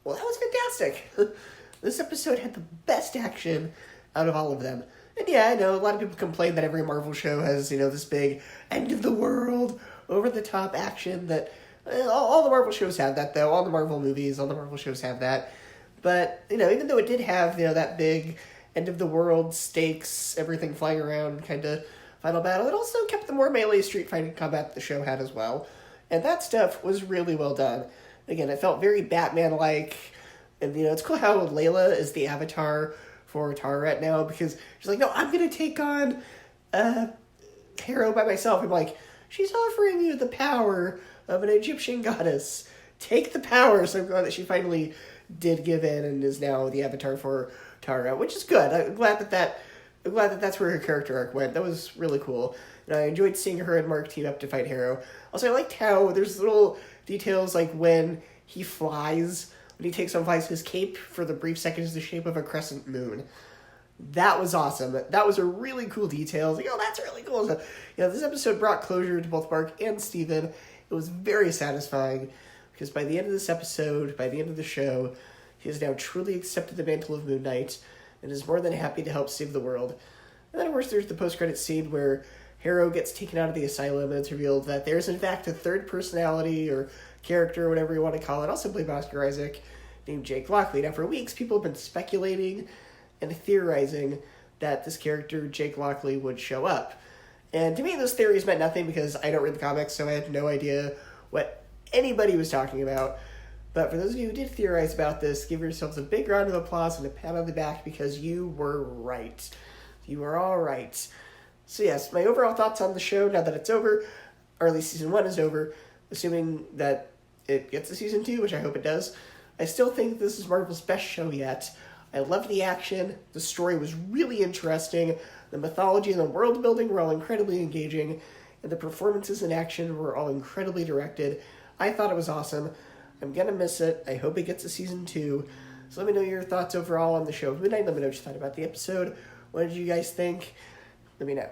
Well, that was fantastic. This episode had the best action out of all of them. And yeah, I know a lot of people complain that every Marvel show has, this big end of the world, over-the-top action that... all the Marvel shows have that, though. All the Marvel movies, all the Marvel shows have that. But, even though it did have, that big end-of-the-world stakes, everything flying around kind of final battle, it also kept the more melee street fighting combat the show had as well. And that stuff was really well done. Again, it felt very Batman-like. And, it's cool how Layla is the avatar for Tara right now, because she's like, no, I'm going to take on Harrow by myself. I'm like, she's offering you the power of an Egyptian goddess. Take the power. So I'm glad that she finally did give in and is now the avatar for Tara, which is good. I'm glad that that's where her character arc went. That was really cool. And I enjoyed seeing her and Mark team up to fight Harrow. Also, I liked how there's little details like when he flies, when he takes on his cape for the brief second is the shape of a crescent moon. That was awesome. That was a really cool detail. Like, that's really cool. So, this episode brought closure to both Mark and Steven. It was very satisfying because by the end of this episode, by the end of the show, he has now truly accepted the mantle of Moon Knight and is more than happy to help save the world. And then, of course, there's the post-credits scene where Harrow gets taken out of the asylum and it's revealed that there's, in fact, a third personality or character, whatever you want to call it, also played by Oscar Isaac, named Jake Lockley. Now, for weeks, people have been speculating and theorizing that this character, Jake Lockley, would show up. And to me, those theories meant nothing because I don't read the comics, so I had no idea what anybody was talking about. But for those of you who did theorize about this, give yourselves a big round of applause and a pat on the back because you were right. You were all right. So yes, my overall thoughts on the show now that it's over, or at least season 1 is over, assuming that it gets to season 2, which I hope it does. I still think this is Marvel's best show yet. I loved the action. The story was really interesting. The mythology and the world building were all incredibly engaging. And the performances and action were all incredibly directed. I thought it was awesome. I'm going to miss it. I hope it gets to season 2. So let me know your thoughts overall on the show of Moon Knight. Let me know what you thought about the episode. What did you guys think? Let me know.